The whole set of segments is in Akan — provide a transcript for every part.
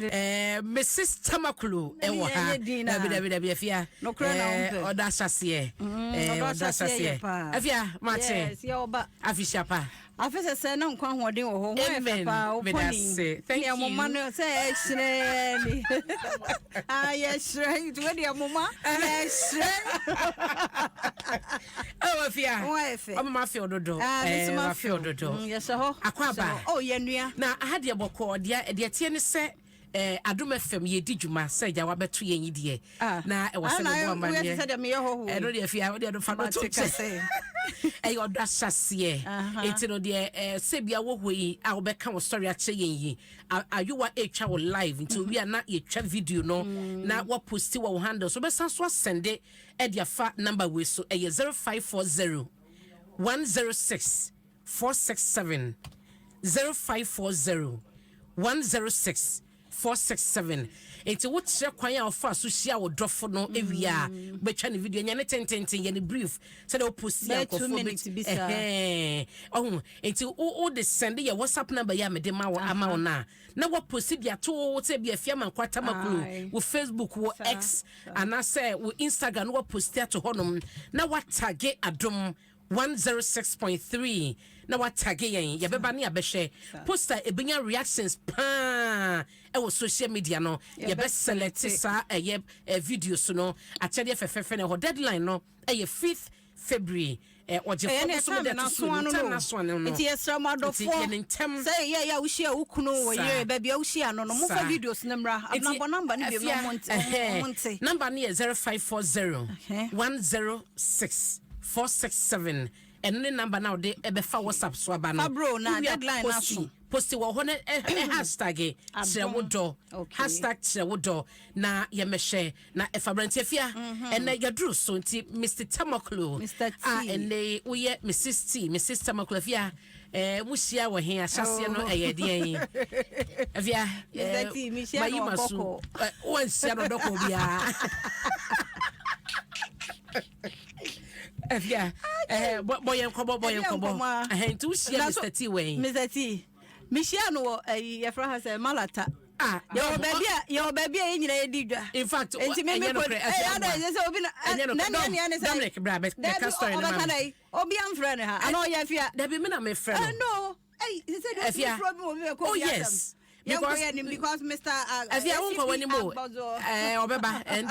Mrs. Tamakloe ewo ha Dabi Afia no kra na oda sase Afia mate yes ya oba Afia pa afese se na nkwa hoden wo ho papa oponi thank you mama no se ehre ni ehre tu we mama ehre Afia mama feel dodo feel dodo yes ho akwaba oh ye nua na ahade boko de tie ne se Adom FM ye di dwuma se ja wabeto yen yidie na e wose no bo amane e no de Afia wo de do fa no to se e yo da sase enti no de se bia wo hoi a wo be ka wo story a che yen yi ayuwa e twa wo live enti wi na ye twa video no na wo posti wo handle so be san so send e de afa number we so e 0540 106 467 0540 106 467 enti wo kire kwan a ofa social wo dofo no ewia betwa ne video nya ne tententen ye ne brief so dey post ya ko for enti o de send your WhatsApp number ya me de ma wo ama wo na wo post dia to se bia Afia Amankwaah Tamakloe wo Facebook wo X ana say wo Instagram wo post ya to honom na wa tag Adom 106.3 na wa tag yen ye beba ne abehwe poster ebenya reactions pa e wo social media no ye be select sa video so no achede fefefe ne ho deadline no e 5th February oje focus so de to so no enti esra madofo say yeah wo share wo kunu wo ye ba bia wo share no mo fa videos ne mra number ne bi monte number ne 0540 106 467 and the number now de ebefa WhatsApp so aba no bro na deadline na so post wo ho hashtag #trewodo #trewodo na ye mehwe na efabranti Afia and ya dru so nti Mr. Tamakloe and they we Mrs. Tamakloe Afia musia wo he ahyase no eyede Afia misia no one sia no doko bia Afia boy enkobo tu share Mr. T way Mr. T misia no yefra ha say malata your baby nyina edidwa in fact enti me say obi na Dominic bra be ka story na obi am friend ha ana o ya Afia da be me na me friend no he said you problem obi ko yes because Mr. Afia won ko wani mo obeba and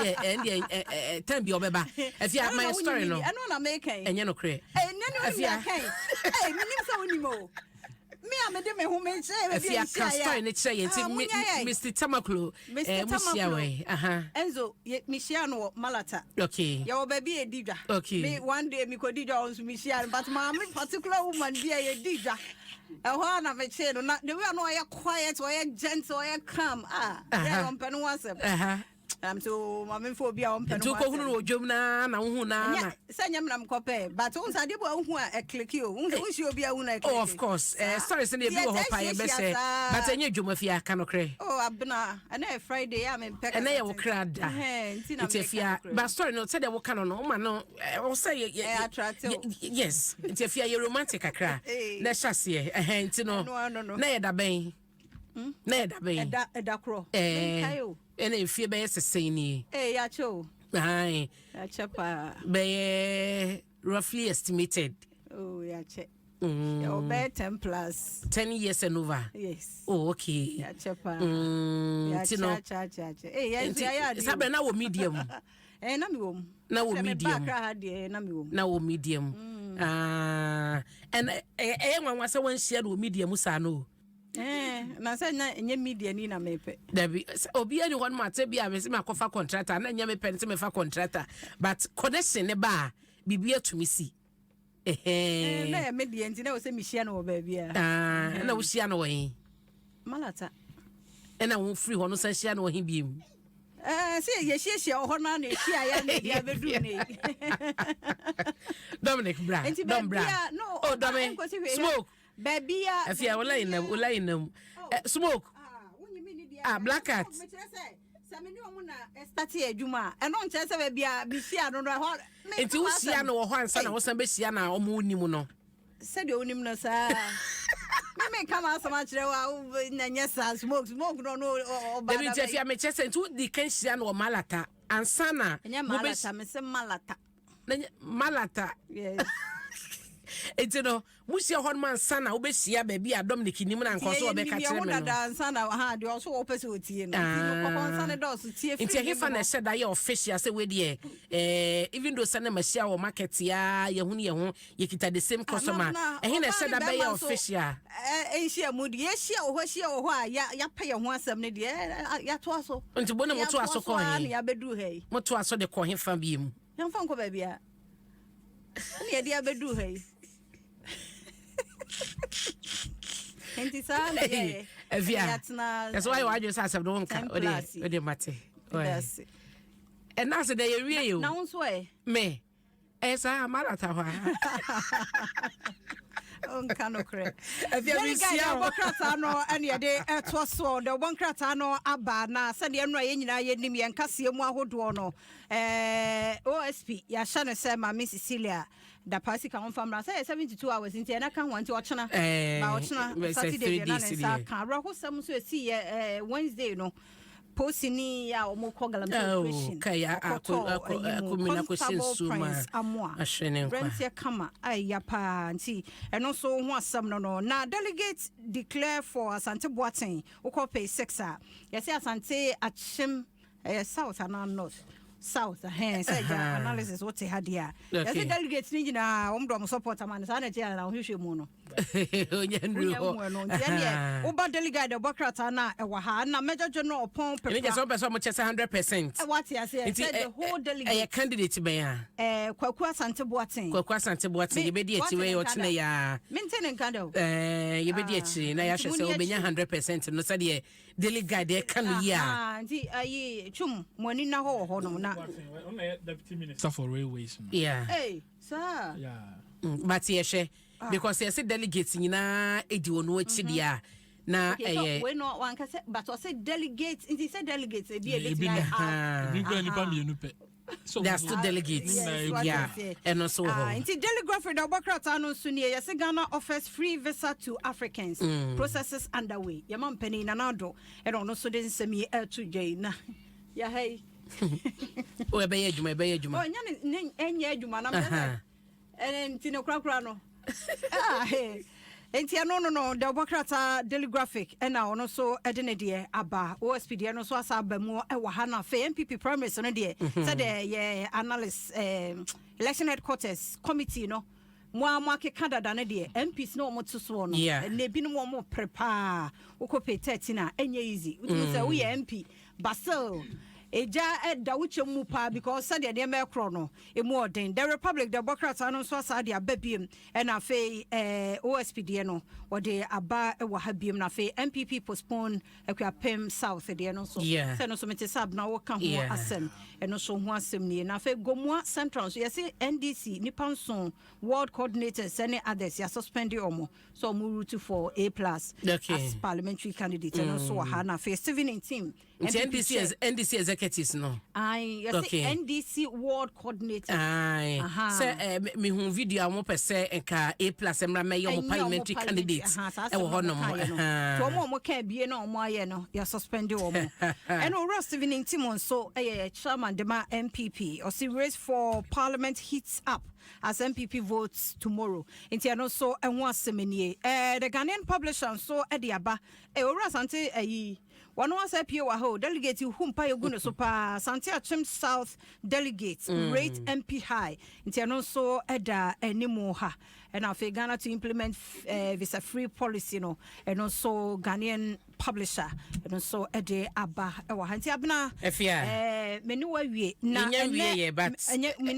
time bi obeba Afia my story no eno na make enye no kre Afia me nim so woni mo me amede me hu me say Afia ka story ne kire yenti Mr. Tamakloe musia we Enzo me share no malata okay ya obabi edidwa okay me one day me ko didwa on me share but my particular woman be edidwa na me che no na the way no ya quiet or ya gentle or ya calm yeah on pen once so mama for bia on pen to ko hunu odwom na hu na sanya me na mkope but on sade bo hu a click you hu shi obi a hu na click of course sorry say na bi ho pa ye be say but enye dwom Afia kanokre Abena na Friday ya me peka na ye wo krada nti Afia but story no say de wo kan no ma no wo say yes nti Afia ye romantic akra na hyase nti no na ye da ben na ye da ben da kro ene Afia be sesei ni ya cho ai ya chapa be roughly estimated ya che ya be 10 plus 10 years and over yes okay ya chapa ya cha ya sabe na wo medium na mi wo na wo medium na mi wo na wo medium and nwanwa se won share wo medium sa no na say na enye media ni na mepe dabi obi ani hon ma te bia me se makofa contractor na enye me pen se me fa contractor but connection ne ba bibia tumi si na media nti na wo se mi share no ba bia na wo share no wo malata na wo free hono sa share no wo biem say ye share ho na na share ya media bedu ne Dominic bra Dom bra no Dominic smoke baby Afia wala ina smoke black cat sameni omu na start adwuma eno nche se baby a bi sia no ho enti wo sia no ho ansa na wo san be sia na omu onim no se de onim no sa me me come out so much na smoke no Let me tell you, me chest into the Kensian or Malata and Sana. Malata, me say Malata. Malata. Yes. It's no Musia Horman Sana, Obesia, baby, a Dominic Niman and Coso Becca. Sana had you also open with you. It's a hifan said I official say with ye. Even though Sana Masia or market ya, Yahuni, you get the same customer. And he said that by official. Ain't she a moody? Yes, she or what she or why ya pay a one some ya twaso. And to one of what was so calling ya bedu hey. What was so the call him from him? Young Funko baby. Any idea bedu hey. Afia. That's why I just asked don't come with the matter. And that's the day you now way. Me. As I Malata. Any day at was so the one cratano Abena, Sandy and Rayna Yenimi and Cassiamo Hoduono. OSP, Yashana Sema, Miss Cecilia. The party come from 72 hours in Tiana can want to watch na Saturday and Rock some see Wednesday no Posini ya Omokogalam Kaya question suma ashene Rentia Kama ayapa anti and also one some no now delegates declare for Asante Boateng Okope 6a yes Asante Achim South and North South say analysis what they had here yes delegates ni na omdom support man sa na tia na hwehwe mu no oba delegate the Bokrata na e wa ha na Major General Opon Pepa. Any some person mo chese 100%. What you say the whole delegate a candidate be ya. Kwaku Asante Boateng. Kwaku Asante Boateng ye be di etiwe o tene ya. Maintain kando. Ye be di eti na ya hwese obenya 100% no say the delegate de kan ya. Nti ayi chum moni na ho no na. Deputy Minister for Railways. Yeah. Hey, sir. Yeah. But ye because you say delegates nyina edi ono achi dia na we no one can say but I say delegates it said delegates e be so they are still delegates. Yeah. And also inti telegraph the Bokrata no so near yes Ghana offers free visa to Africans. Processes underway. Your man penny na nado e no so den semi to jay na. Ya hey. O e be adwuma Oh nya enye adwuma na and tino krakra no hey enti no the Bokrata Telegraphic and now no so edene aba OSP no so asa aba mu e wa ha na fe MPP promise no de said the analyst election headquarters committee no mo amake Canada na de MPs no mo tso no na bi no mo prepare ukope 13 na enye easy utu say we MP Basel Eja da wuche mu pa because said the me kro no emu odin the Republic the Bokrata no so asa dia babiem e na fe OSPD no o de aba e wa habiem na fe MPP postpone ekwapem south de no so say no so mete sab na wo ka ho asem e no so ho asem ni na fe Gomua Central so yesi NDC nipanson world coordinators any others ya suspend omo so mu route for A+ as parliamentary candidate and also ha na fe 17 NDC executives no. NDC world coordinator. Say me hu video mo pese enka A+ emra me yo parliamentary candidates. E wo hono mo. To mo ka bie na mo aye no ya suspend o mo. And o 17 so chairman dema MPP or see race for parliament heats up as MPP votes tomorrow. Inti ano so enwa semenie. The Ghanaian publisher so ediaba ora sante ayi one was up here, delegate whom Payaguno Sopa, Santia Chim South delegates, rate MP high, and so Eda and Nimoha, and our Ghana to implement visa free policy, no, and also Ghanaian publisher, and also Ede Abba, Abena, Afia, Menua,